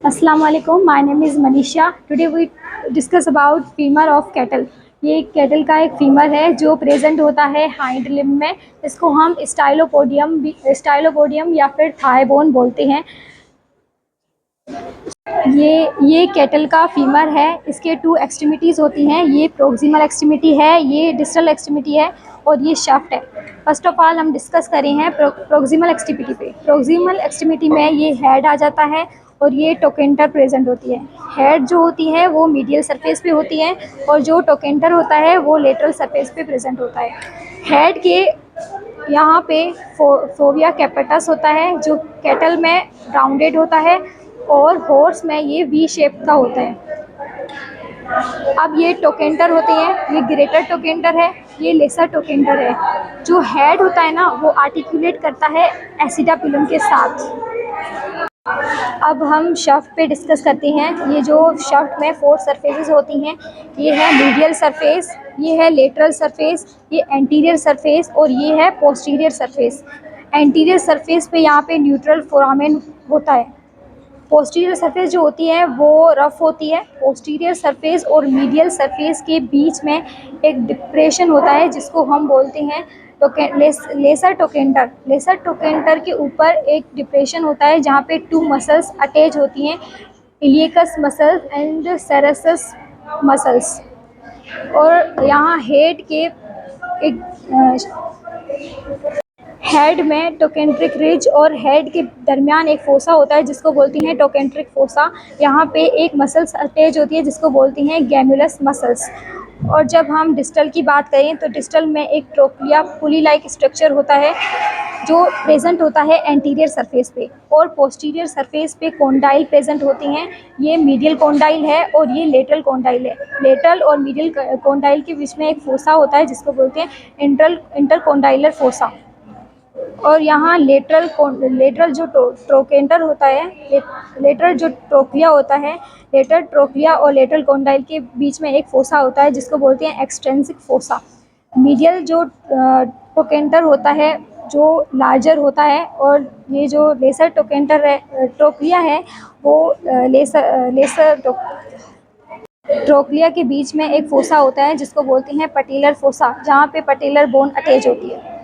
अस्सलाम वालेकुम, my name is Manisha. Today we discuss about femur of cattle. ये cattle का एक फीमर है जो प्रेजेंट होता है हाइंड लिम्ब में। इसको हम स्टाइलोपोडियम या फिर थाई बोन बोलते हैं। ये कैटल का फीमर है। इसके टू एक्सट्रीमिटीज़ होती हैं। ये प्रोक्सिमल एक्सट्रीमिटी है, ये डिस्टल एक्सट्रीमिटी है और ये शाफ्ट है। फर्स्ट ऑफ ऑल हम डिस्कस करें हैं प्रोक्सिमल एक्सट्रीमिटी पे। प्रोक्सिमल एक्सट्रीमिटी में ये हेड आ जाता है और ये टोकेंटर प्रेजेंट होती है। हेड जो होती है वो मीडियल सरफेस पे होती है और जो टोकेंटर होता है वो लेटरल सरफेस पे प्रेजेंट होता है। हेड के यहाँ पे फोविया कैपिटस होता है जो कैटल में राउंडेड होता है और हॉर्स में ये वी शेप का होता है। अब ये टोकेंटर होते हैं, ये ग्रेटर टोकेंटर है, ये लेसर टोकेंटर है। जो हेड होता है ना वो आर्टिकुलेट करता है एसिडापिलम के साथ। अब हम शाफ्ट पे डिस्कस करते हैं। ये जो शाफ्ट में 4 सरफेसेस होती हैं, ये है मीडियल सरफेस, ये है लेटरल सरफेस, ये एंटीरियर सरफेस और ये है पोस्टीरियर सरफेस। एंटीरियर सरफेस पे यहाँ पे न्यूट्रल फोरामेन होता है। पोस्टीरियर सरफेस जो होती है वो रफ होती है। पोस्टीरियर सरफेस और मीडियल सरफेस के बीच में एक डिप्रेशन होता है जिसको हम बोलते हैं लेसर टोकेंटर। लेसर टोकेंटर के ऊपर एक डिप्रेशन होता है जहाँ पे 2 मसल्स अटैच होती हैं, इलियकस मसल्स एंड सेरेसस मसल्स। और यहाँ हेड में टोकेंट्रिक रिज और हेड के दरमियान एक फोसा होता है जिसको बोलती हैं टोकेंट्रिक फोसा। यहाँ पे एक मसल्स अटैच होती है जिसको बोलती हैं गैमुलस मसल्स। और जब हम डिस्टल की बात करें तो डिस्टल में एक ट्रोक्लिया पुली लाइक स्ट्रक्चर होता है जो प्रेजेंट होता है एंटीरियर सरफेस पे, और पोस्टीरियर सरफेस पे कोंडाइल प्रेजेंट होती हैं। ये मीडियल कोंडाइल है और ये लेटरल कोंडाइल है। लेटरल और मीडियल कोंडाइल के बीच में एक फोसा होता है जिसको बोलते हैं इंटरकोंडाइलर फोसा। और यहाँ लेटरल जो ट्रोकेंटर होता है, लेटरल जो ट्रोक्लिया होता है, लेटरल ट्रोक्लिया और लेटरल कोंडाइल के बीच में एक फोसा होता है जिसको बोलते हैं एक्सट्रिंसिक फोसा। मीडियल जो ट्रोकेंटर होता है जो लार्जर होता है, और ये जो लेसर टोकेंटर है ट्रोक्लिया है वो लेसर ट्रोक्लिया के बीच में एक फोसा होता है जिसको बोलते हैं पटेलर फोसा, जहाँ पे पटेलर बोन अटैच होती है।